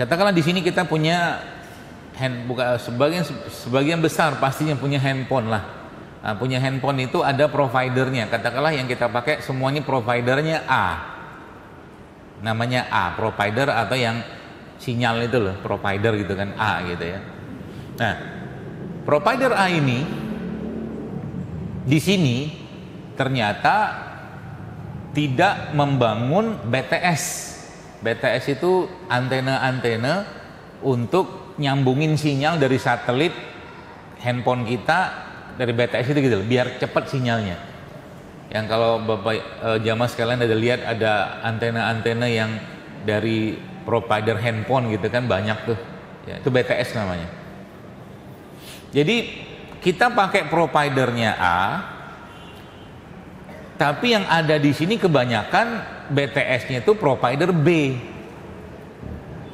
Katakanlah di sini kita punya sebagian besar pastinya punya handphone lah. Nah, punya handphone itu ada providernya. Katakanlah yang kita pakai semuanya providernya A. Namanya A, provider atau yang sinyal itu loh, provider gitu kan, A gitu ya. Nah, provider A ini di sini ternyata tidak membangun BTS. BTS itu antena-antena untuk nyambungin sinyal dari satelit handphone kita dari BTS itu gitu loh, biar cepat sinyalnya. Yang kalau Bapak jamaah sekalian ada lihat ada antena-antena yang dari provider handphone gitu kan banyak tuh. Ya, itu BTS namanya. Jadi kita pakai providernya A, tapi yang ada di sini kebanyakan BTS-nya itu provider B.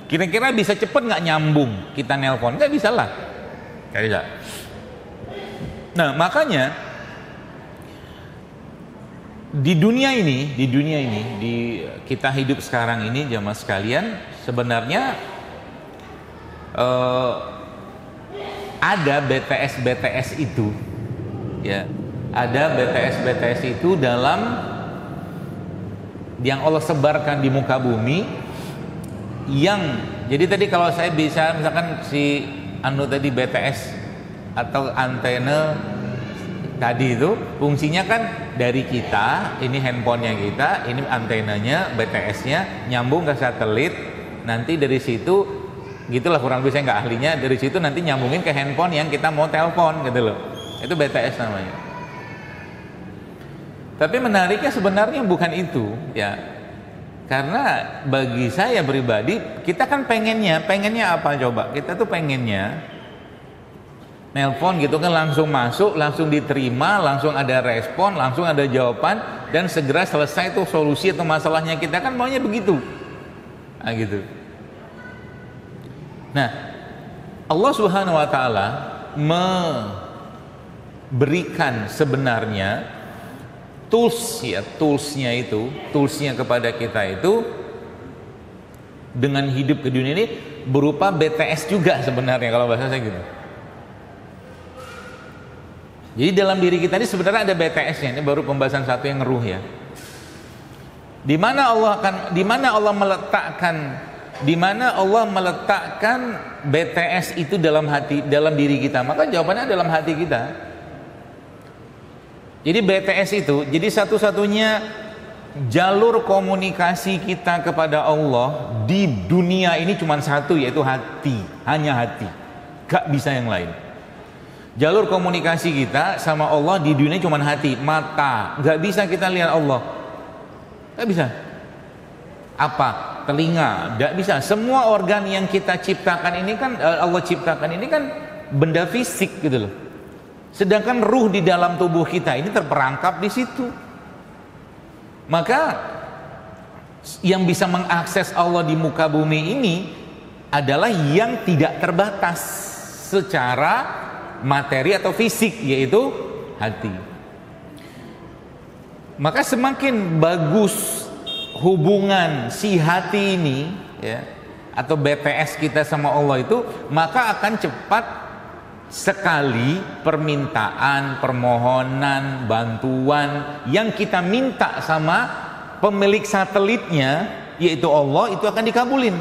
Kira-kira bisa cepet nggak nyambung kita nelpon? Nggak bisa lah. Nggak bisa. Nah makanya di dunia ini, di kita hidup sekarang ini jamaah sekalian, sebenarnya ada BTS itu, ya. Ada BTS itu dalam yang Allah sebarkan di muka bumi. Yang jadi tadi kalau saya bisa misalkan si tadi BTS atau antena tadi itu fungsinya kan dari kita, ini handphonenya kita, ini antenanya BTS-nya nyambung ke satelit, nanti dari situ gitulah kurang lebih, saya nggak ahlinya, dari situ nanti nyambungin ke handphone yang kita mau telepon gitu loh, itu BTS namanya. Tapi menariknya sebenarnya bukan itu ya, karena bagi saya pribadi kita kan pengennya apa coba, kita tuh pengennya nelpon gitu kan langsung masuk, langsung diterima, langsung ada respon, langsung ada jawaban, dan segera selesai tuh solusi atau masalahnya, kita kan maunya begitu. Nah gitu. Nah Allah Subhanahu wa ta'ala memberikan sebenarnya toolsnya kepada kita itu dengan hidup ke dunia ini berupa BTS juga sebenarnya kalau bahasa saya gitu. Jadi dalam diri kita ini sebenarnya ada BTS-nya. Ini baru pembahasan satu yang ngeruh ya. Di mana Allah meletakkan BTS itu dalam diri kita? Maka jawabannya dalam hati kita. Jadi BTS itu jadi satu-satunya jalur komunikasi kita kepada Allah di dunia ini cuma satu, yaitu hati, hanya hati, gak bisa yang lain. Jalur komunikasi kita sama Allah di dunia cuma hati, mata, gak bisa kita lihat Allah, gak bisa. Apa? Telinga, gak bisa. Semua organ yang kita ciptakan ini kan Allah ciptakan ini kan benda fisik gitu loh. Sedangkan ruh di dalam tubuh kita ini terperangkap di situ. Maka yang bisa mengakses Allah di muka bumi ini adalah yang tidak terbatas secara materi atau fisik, yaitu hati. Maka semakin bagus hubungan si hati ini ya, atau BTS kita sama Allah itu, maka akan cepat sekali permintaan, permohonan, bantuan yang kita minta sama pemilik satelitnya, yaitu Allah, itu akan dikabulin.